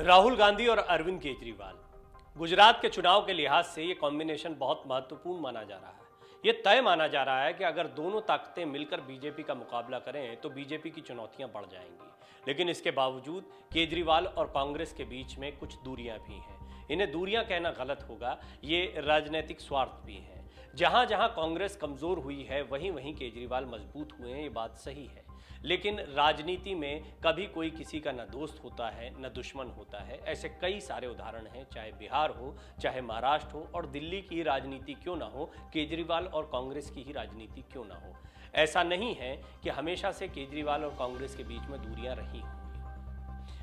राहुल गांधी और अरविंद केजरीवाल गुजरात के चुनाव के लिहाज से ये कॉम्बिनेशन बहुत महत्वपूर्ण माना जा रहा है। ये तय माना जा रहा है कि अगर दोनों ताकतें मिलकर बीजेपी का मुकाबला करें तो बीजेपी की चुनौतियां बढ़ जाएंगी। लेकिन इसके बावजूद केजरीवाल और कांग्रेस के बीच में कुछ दूरियां भी हैं। इन्हें दूरियां कहना गलत होगा, ये राजनीतिक स्वार्थ भी हैं। जहां जहां कांग्रेस कमजोर हुई है वहीं वहीं केजरीवाल मजबूत हुए हैं, ये बात सही है। लेकिन राजनीति में कभी कोई किसी का न दोस्त होता है न दुश्मन होता है। ऐसे कई सारे उदाहरण हैं, चाहे बिहार हो, चाहे महाराष्ट्र हो, और दिल्ली की राजनीति क्यों ना हो, केजरीवाल और कांग्रेस की ही राजनीति क्यों ना हो। ऐसा नहीं है कि हमेशा से केजरीवाल और कांग्रेस के बीच में दूरियां रही होंगी।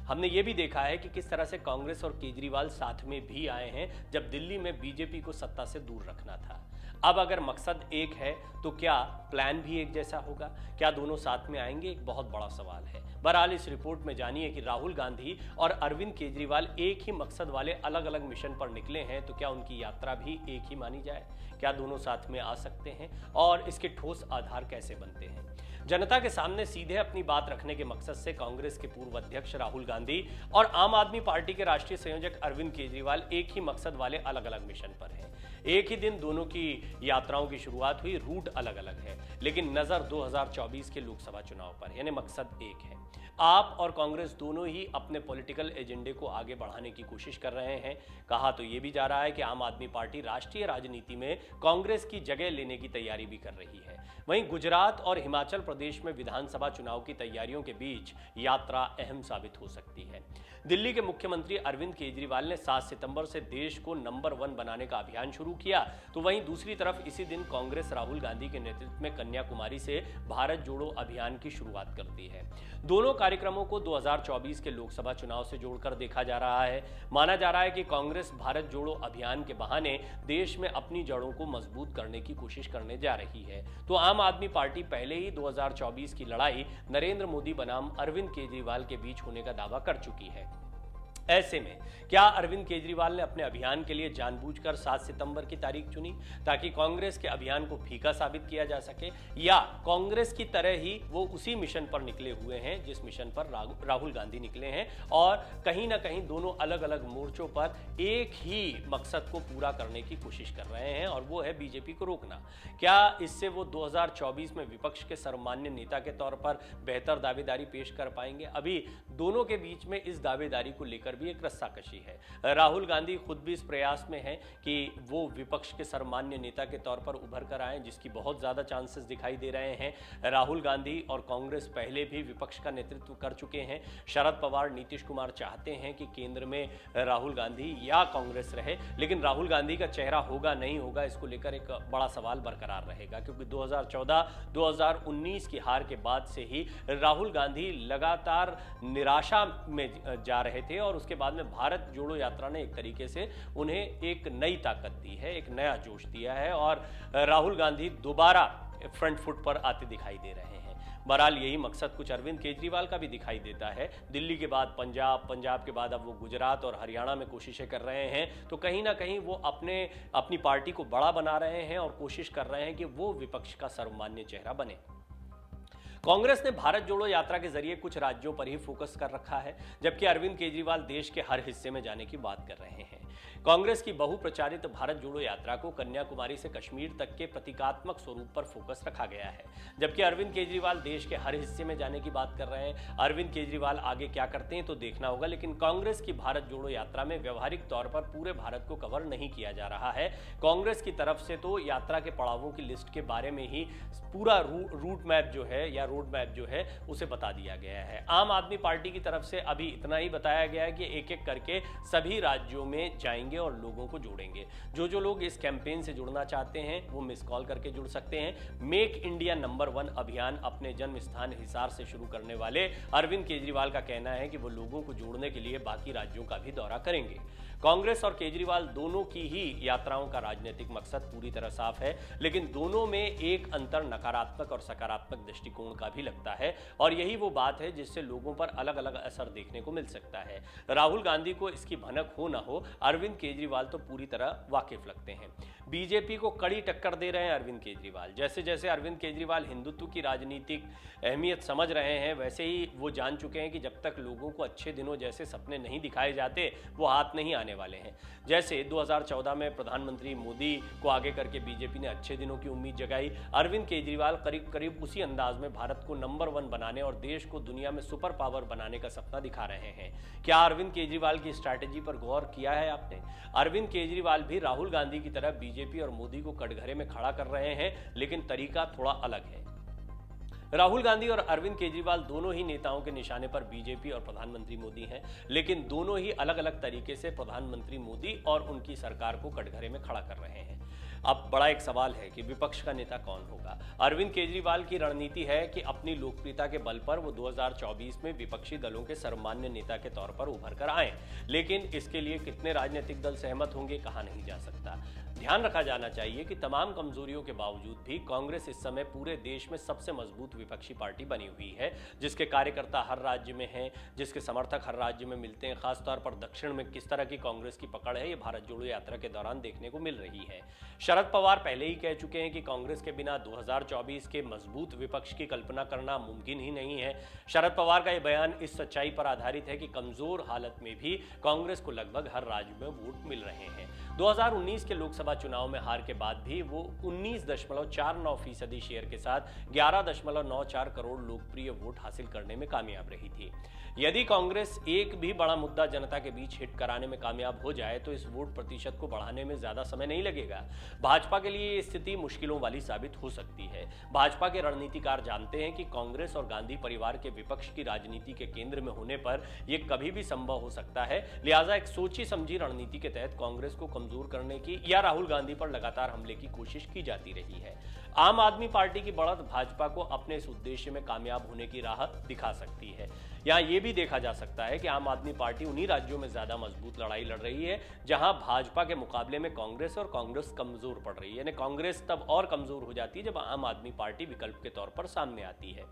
हमने ये भी देखा है कि किस तरह से कांग्रेस और केजरीवाल साथ में भी आए हैं जब दिल्ली में बीजेपी को सत्ता से दूर रखना था। अब अगर मकसद एक है तो क्या प्लान भी एक जैसा होगा? क्या दोनों साथ में आएंगे? एक बहुत बड़ा सवाल है। बहरहाल इस रिपोर्ट में जानिए कि राहुल गांधी और अरविंद केजरीवाल एक ही मकसद वाले अलग अलग मिशन पर निकले हैं, तो क्या उनकी यात्रा भी एक ही मानी जाए? क्या दोनों साथ में आ सकते हैं और इसके ठोस आधार कैसे बनते हैं? जनता के सामने सीधे अपनी बात रखने के मकसद से कांग्रेस के पूर्व अध्यक्ष राहुल गांधी और आम आदमी पार्टी के राष्ट्रीय संयोजक अरविंद केजरीवाल एक ही मकसद वाले अलग अलग मिशन पर हैं। एक ही दिन दोनों की यात्राओं की शुरुआत हुई, रूट अलग अलग है, लेकिन नजर 2024 के लोकसभा चुनाव पर, यानी मकसद एक है। आप और कांग्रेस दोनों ही अपने पॉलिटिकल एजेंडे को आगे बढ़ाने की कोशिश कर रहे हैं। कहा तो यह भी जा रहा है कि आम आदमी पार्टी राष्ट्रीय राजनीति में कांग्रेस की जगह लेने की तैयारी भी कर रही है। वहीं गुजरात और हिमाचल प्रदेश में विधानसभा चुनाव की तैयारियों के बीच यात्रा अहम साबित हो सकती है। दिल्ली के मुख्यमंत्री अरविंद केजरीवाल ने 7 सितंबर से देश को नंबर 1 बनाने का अभियान शुरू किया, तो वहीं दूसरी तरफ इसी दिन कांग्रेस राहुल गांधी के नेतृत्व में कन्याकुमारी से भारत जोड़ो अभियान की शुरुआत करती है। दोनों कार्यक्रमों को 2024 के लोकसभा चुनाव से जोड़कर देखा जा रहा है। माना जा रहा है कि कांग्रेस भारत जोड़ो अभियान के बहाने देश में अपनी जड़ों को मजबूत करने की कोशिश करने जा रही है, तो आम आदमी पार्टी पहले ही 2024 की लड़ाई नरेंद्र मोदी बनाम अरविंद केजरीवाल के बीच होने का दावा कर चुकी है। ऐसे में क्या अरविंद केजरीवाल ने अपने अभियान के लिए जानबूझकर 7 सितंबर की तारीख चुनी ताकि कांग्रेस के अभियान को फीका साबित किया जा सके, या कांग्रेस की तरह ही वो उसी मिशन पर निकले हुए हैं जिस मिशन पर राहुल गांधी निकले हैं, और कहीं ना कहीं दोनों अलग अलग मोर्चों पर एक ही मकसद को पूरा करने की कोशिश कर रहे हैं, और वो है बीजेपी को रोकना? क्या इससे वो 2024 में विपक्ष के सर्वमान्य नेता के तौर पर बेहतर दावेदारी पेश कर पाएंगे? अभी दोनों के बीच में इस दावेदारी को लेकर भी एक रस्साकशी है। राहुल गांधी खुद भी इस प्रयास में हैं कि वो विपक्ष के सर्वमान्य नेता के तौर पर उभर कर आए, जिसकी बहुत ज्यादा चांसेस दिखाई दे रहे हैं। राहुल गांधी और कांग्रेस पहले भी विपक्ष का नेतृत्व कर चुके हैं। शरद पवार, नीतीश कुमार चाहते हैं कि केंद्र में राहुल गांधी या कांग्रेस रहे, लेकिन राहुल गांधी का चेहरा होगा नहीं होगा, इसको लेकर एक बड़ा सवाल बरकरार रहेगा, क्योंकि 2014-2019 की हार के बाद से ही राहुल गांधी लगातार निराशा में जा रहे थे, और उसके बाद में भारत जोड़ो यात्रा ने एक तरीके से उन्हें एक नई ताकत दी है, एक नया जोश दिया है, और राहुल गांधी दोबारा फ्रंट फुट पर आते दिखाई दे रहे हैं। बहरहाल यही मकसद कुछ अरविंद केजरीवाल का भी दिखाई देता है। दिल्ली के बाद पंजाब के बाद अब वो गुजरात और हरियाणा में कोशिशें कर रहे हैं, तो कहीं ना कहीं वो अपनी पार्टी को बड़ा बना रहे हैं और कोशिश कर रहे हैं कि वो विपक्ष का सर्वमान्य चेहरा बने। कांग्रेस ने भारत जोड़ो यात्रा के जरिए कुछ राज्यों पर ही फोकस कर रखा है, जबकि अरविंद केजरीवाल देश के हर हिस्से में जाने की बात कर रहे हैं। कांग्रेस की बहुप्रचारित भारत जोड़ो यात्रा को कन्याकुमारी से कश्मीर तक के प्रतीकात्मक स्वरूप पर फोकस रखा गया है, जबकि अरविंद केजरीवाल देश के हर हिस्से में जाने की बात कर रहे हैं। अरविंद केजरीवाल आगे क्या करते हैं तो देखना होगा, लेकिन कांग्रेस की भारत जोड़ो यात्रा में व्यवहारिक तौर पर पूरे भारत को कवर नहीं किया जा रहा है। कांग्रेस की तरफ से तो यात्रा के पड़ावों की लिस्ट के बारे में ही पूरा रूट मैप जो है या रोड मैप जो है उसे बता दिया गया है। आम आदमी पार्टी की तरफ से अभी इतना ही बताया गया है कि एक एक करके सभी राज्यों में जाएंगे और लोगों को जोड़ेंगे। जो लोग इस कैंपेन से जुड़ना चाहते हैं वो मिस कॉल करके जुड़ सकते हैं। मेक इंडिया नंबर 1 अभियान अपने जन्म स्थान हिसार से शुरू करने वाले अरविंद केजरीवाल का कहना है कि वो लोगों को जोड़ने के लिए बाकी राज्यों का भी दौरा करेंगे। कांग्रेस और केजरीवाल दोनों की ही यात्राओं का राजनीतिक मकसद पूरी तरह साफ है, लेकिन दोनों में एक अंतर नकारात्मक और सकारात्मक दृष्टिकोण का भी लगता है, और यही वो बात है जिससे लोगों पर अलग अलग असर देखने को मिल सकता है। राहुल गांधी को इसकी भनक हो ना हो, अरविंद केजरीवाल तो पूरी तरह वाकिफ लगते हैं। बीजेपी को कड़ी टक्कर दे रहे हैं अरविंद केजरीवाल। जैसे जैसे अरविंद केजरीवाल हिंदुत्व की राजनीतिक अहमियत समझ रहे हैं, वैसे ही वो जान चुके हैं कि जब तक लोगों को अच्छे दिनों जैसे सपने नहीं दिखाए जाते वो हाथ नहीं आने वाले हैं। जैसे 2014 में प्रधानमंत्री मोदी को आगे करके बीजेपी ने अच्छे दिनों की उम्मीद जगाई, अरविंद केजरीवाल करीब करीब उसी अंदाज में भारत को नंबर 1 बनाने और देश को दुनिया में सुपर पावर बनाने का सपना दिखा रहे हैं। क्या अरविंद केजरीवाल की स्ट्रैटेजी पर गौर किया है आपने? अरविंद केजरीवाल भी राहुल गांधी की तरह बीजेपी और मोदी को कटघरे में खड़ा कर रहे हैं, लेकिन तरीका थोड़ा अलग है। राहुल गांधी और अरविंद केजरीवाल दोनों ही नेताओं के निशाने पर बीजेपी और प्रधानमंत्री मोदी हैं, लेकिन दोनों ही अलग अलग तरीके से प्रधानमंत्री मोदी और उनकी सरकार को कटघरे में खड़ा कर रहे हैं। अब बड़ा एक सवाल है कि विपक्ष का नेता कौन होगा। अरविंद केजरीवाल की रणनीति है कि अपनी लोकप्रियता के बल पर वो 2024 में विपक्षी दलों के सर्वमान्य नेता के तौर पर उभर कर आए, लेकिन इसके लिए कितने राजनीतिक दल सहमत होंगे कहा नहीं जा सकता। ध्यान रखा जाना चाहिए कि तमाम कमजोरियों के बावजूद भी कांग्रेस इस समय पूरे देश में सबसे मजबूत विपक्षी पार्टी बनी हुई है, जिसके कार्यकर्ता हर राज्य में हैं, जिसके समर्थक हर राज्य में मिलते हैं। खासतौर पर दक्षिण में किस तरह की कांग्रेस की पकड़ है, ये भारत जोड़ो यात्रा के दौरान देखने को मिल रही है। शरद पवार पहले ही कह चुके हैं कि कांग्रेस के बिना 2024 के मजबूत विपक्ष की कल्पना करना मुमकिन ही नहीं है। शरद पवार का यह बयान इस सच्चाई पर आधारित है कि कमजोर हालत में भी कांग्रेस को लगभग हर राज्य में वोट मिल रहे हैं। 2019 के लोकसभा चुनाव में हार के बाद भी वो 19.49% शेयर के साथ 11.94 करोड़ लोकप्रिय वोट हासिल करने में कामयाब रही थी। यदि कांग्रेस एक भी बड़ा मुद्दा जनता के बीच हिट कराने में कामयाब हो जाए तो इस वोट प्रतिशत को बढ़ाने में ज्यादा समय नहीं लगेगा। भाजपा के लिए ये स्थिति मुश्किलों वाली साबित हो सकती है। भाजपा के रणनीतिकार जानते हैं कि कांग्रेस और गांधी परिवार के विपक्ष की राजनीति के केंद्र में होने पर यह कभी भी संभव हो सकता है। लिहाजा एक सोची समझी रणनीति के तहत कांग्रेस को कमजोर करने की या राहुल गांधी पर लगातार हमले की कोशिश की जाती रही है। आम आदमी पार्टी की बढ़त भाजपा को अपने इस उद्देश्य में कामयाब होने की राह दिखा सकती है। यहाँ यह भी देखा जा सकता है कि आम आदमी पार्टी उन्हीं राज्यों में ज्यादा मजबूत लड़ाई लड़ रही है जहां भाजपा के मुकाबले में कांग्रेस कमजोर पड़ रही है। यानी कांग्रेस तब और कमजोर हो जाती है जब आम आदमी पार्टी विकल्प के तौर पर सामने आती है,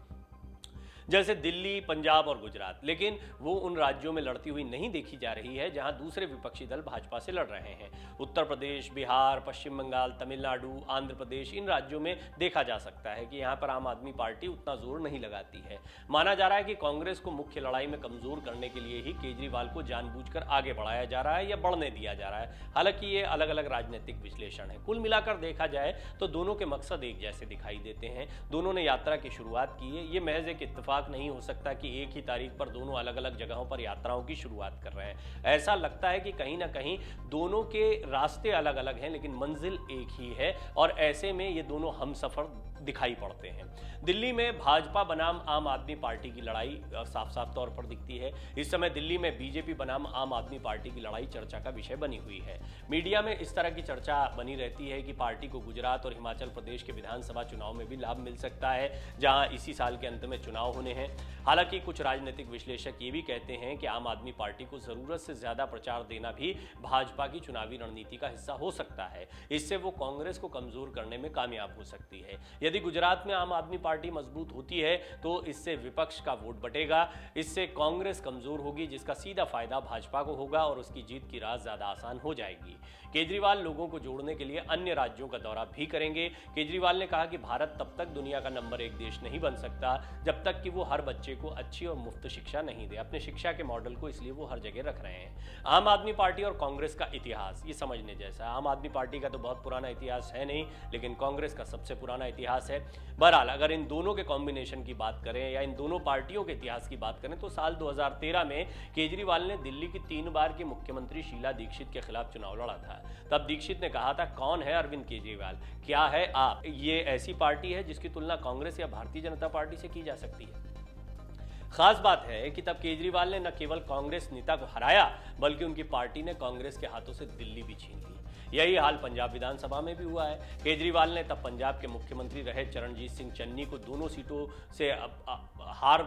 जैसे दिल्ली, पंजाब और गुजरात। लेकिन वो उन राज्यों में लड़ती हुई नहीं देखी जा रही है जहां दूसरे विपक्षी दल भाजपा से लड़ रहे हैं। उत्तर प्रदेश, बिहार, पश्चिम बंगाल, तमिलनाडु, आंध्र प्रदेश, इन राज्यों में देखा जा सकता है कि यहां पर आम आदमी पार्टी उतना जोर नहीं लगाती है। माना जा रहा है कि कांग्रेस को मुख्य लड़ाई में कमजोर करने के लिए ही केजरीवाल को जानबूझकर आगे बढ़ाया जा रहा है या बढ़ने दिया जा रहा है। हालांकि ये अलग अलग राजनीतिक विश्लेषण है। कुल मिलाकर देखा जाए तो दोनों के मकसद एक जैसे दिखाई देते हैं। दोनों ने यात्रा की शुरुआत की है। ये महज एक इत्तेफाक नहीं हो सकता कि एक ही तारीख पर दोनों अलग अलग जगहों पर यात्राओं की शुरुआत कर रहे हैं। ऐसा लगता है कि कहीं ना कहीं दोनों के रास्ते अलग अलग हैं, लेकिन मंजिल एक ही है और ऐसे में ये दोनों हमसफर दिखाई पड़ते हैं। दिल्ली में भाजपा बनाम आम आदमी पार्टी की लड़ाई साफ साफ तौर पर दिखती है। इस समय दिल्ली में बीजेपी बनाम आम आदमी पार्टी की लड़ाई चर्चा का विषय बनी हुई है। मीडिया में इस तरह की चर्चा बनी रहती है कि पार्टी को गुजरात और हिमाचल प्रदेश के विधानसभा चुनाव में भी लाभ मिल सकता है, जहां इसी साल के अंत में चुनाव होने हैं। हालांकि कुछ राजनीतिक विश्लेषक ये भी कहते हैं कि आम आदमी पार्टी को जरूरत से ज्यादा प्रचार देना भी भाजपा की चुनावी रणनीति का हिस्सा हो सकता है। इससे वो कांग्रेस को कमजोर करने में कामयाब हो सकती है। यदि गुजरात में आम आदमी पार्टी मजबूत होती है तो इससे विपक्ष का वोट बटेगा, इससे कांग्रेस कमजोर होगी, जिसका सीधा फायदा भाजपा को होगा और उसकी जीत की राह ज्यादा आसान हो जाएगी। केजरीवाल लोगों को जोड़ने के लिए अन्य राज्यों का दौरा भी करेंगे। केजरीवाल ने कहा कि भारत तब तक दुनिया का नंबर 1 देश नहीं बन सकता जब तक कि वो हर बच्चे को अच्छी और मुफ्त शिक्षा नहीं दे। अपने शिक्षा के मॉडल को इसलिए वो हर जगह रख रहे हैं। आम आदमी पार्टी और कांग्रेस का इतिहास ये समझने जैसा है। आम आदमी पार्टी का तो बहुत पुराना इतिहास है नहीं, लेकिन कांग्रेस का सबसे पुराना इतिहास है। बहरहाल अगर इन दोनों के कॉम्बिनेशन की बात करें या इन दोनों पार्टियों के इतिहास की बात करें तो साल 2013 में केजरीवाल ने दिल्ली की 3 बार की मुख्यमंत्री शीला दीक्षित के खिलाफ चुनाव लड़ा था। तब दीक्षित ने कहा था, कौन है अरविंद केजरीवाल, क्या है आप? ये ऐसी पार्टी है जिसकी तुलना कांग्रेस या भारतीय जनता पार्टी से की जा सकती है। खास बात है कि तब केजरीवाल ने न केवल कांग्रेस नेता को हराया बल्कि उनकी पार्टी ने कांग्रेस के हाथों से दिल्ली भी छीन ली। यही हाल पंजाब विधानसभा में भी हुआ है। केजरीवाल ने तब पंजाब के मुख्यमंत्री रहे चरणजीत सिंह चन्नी को दोनों सीटों से हार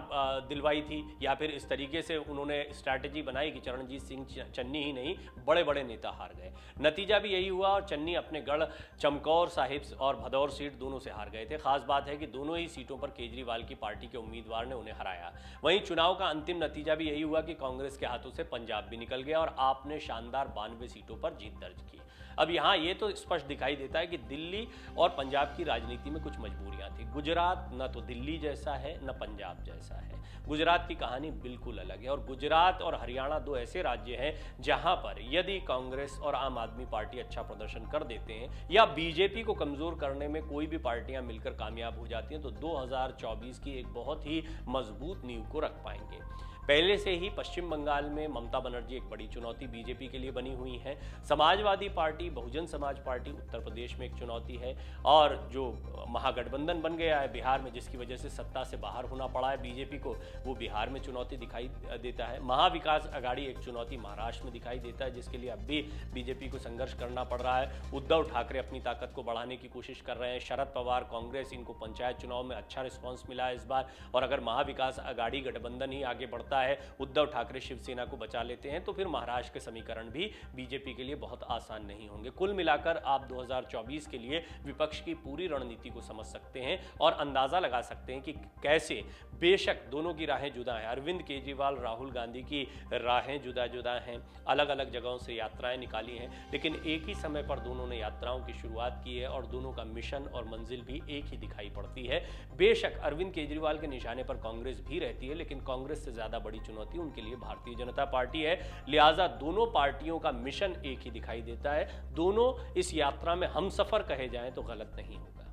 दिलवाई थी, या फिर इस तरीके से उन्होंने स्ट्रैटेजी बनाई कि चरणजीत सिंह चन्नी ही नहीं बड़े बड़े नेता हार गए। नतीजा भी यही हुआ और चन्नी अपने गढ़ चमकौर साहिब और भदौर सीट दोनों से हार गए थे। खास बात है कि दोनों ही सीटों पर केजरीवाल की पार्टी के उम्मीदवार ने उन्हें हराया। वहीं चुनाव का अंतिम नतीजा भी यही हुआ कि कांग्रेस के हाथों से पंजाब भी निकल गया और आप ने शानदार 92 सीटों पर जीत दर्ज की। अब यहाँ ये तो स्पष्ट दिखाई देता है कि दिल्ली और पंजाब की राजनीति में कुछ मजबूरियां थी। गुजरात न तो दिल्ली जैसा है न पंजाब जैसा है। गुजरात की कहानी बिल्कुल अलग है और गुजरात और हरियाणा दो ऐसे राज्य हैं जहां पर यदि कांग्रेस और आम आदमी पार्टी अच्छा प्रदर्शन कर देते हैं या बीजेपी को कमजोर करने में कोई भी पार्टियां मिलकर कामयाब हो जाती हैं तो 2024 की एक बहुत ही मजबूत नींव को रख पाएंगे। पहले से ही पश्चिम बंगाल में ममता बनर्जी एक बड़ी चुनौती बीजेपी के लिए बनी हुई है। समाजवादी पार्टी, बहुजन समाज पार्टी उत्तर प्रदेश में एक चुनौती है और जो महागठबंधन बन गया है बिहार में, जिसकी वजह से सत्ता से बाहर होना पड़ा है बीजेपी को, वो बिहार में चुनौती दिखाई देता है। महाविकास अघाड़ी एक चुनौती महाराष्ट्र में दिखाई देता है, जिसके लिए अब भी बीजेपी को संघर्ष करना पड़ रहा है। उद्धव ठाकरे अपनी ताकत को बढ़ाने की कोशिश कर रहे हैं। शरद पवार, कांग्रेस, इनको पंचायत चुनाव में अच्छा रिस्पॉन्स मिला है इस बार, और अगर महाविकास अघाड़ी गठबंधन ही आगे बढ़ता है, उद्धव ठाकरे शिवसेना को बचा लेते हैं, तो फिर महाराष्ट्र के समीकरण भी बीजेपी के लिए बहुत आसान नहीं होंगे। कुल मिलाकर आप 2024 के लिए विपक्ष की पूरी रणनीति को समझ सकते हैं और अंदाजा लगा सकते हैं कि कैसे, बेशक दोनों की राहें जुदा हैं, अरविंद केजरीवाल, राहुल गांधी की राहें जुदा जुदा हैं, अलग अलग जगहों से यात्राएं निकाली हैं, लेकिन एक ही समय पर दोनों ने यात्राओं की शुरुआत की है और दोनों का मिशन और मंजिल भी एक ही दिखाई पड़ती है। बेशक अरविंद केजरीवाल के निशाने पर कांग्रेस भी रहती है, लेकिन कांग्रेस से ज्यादा बड़ी चुनौती उनके लिए भारतीय जनता पार्टी है। लिहाजा दोनों पार्टियों का मिशन एक ही दिखाई देता है। दोनों इस यात्रा में हमसफर कहे जाएं तो गलत नहीं होगा।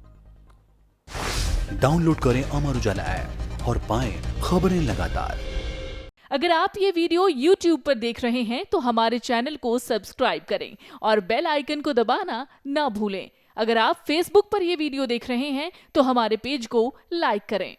डाउनलोड करें अमर उजाला ऐप और पाएं खबरें लगातार। अगर आप ये वीडियो YouTube पर देख रहे हैं तो हमारे चैनल को सब्सक्राइब करें और बेल आइकन को दबाना ना भूलें। अगर आप Facebook पर ये वीडियो देख रहे हैं तो हमारे पेज को लाइक करें।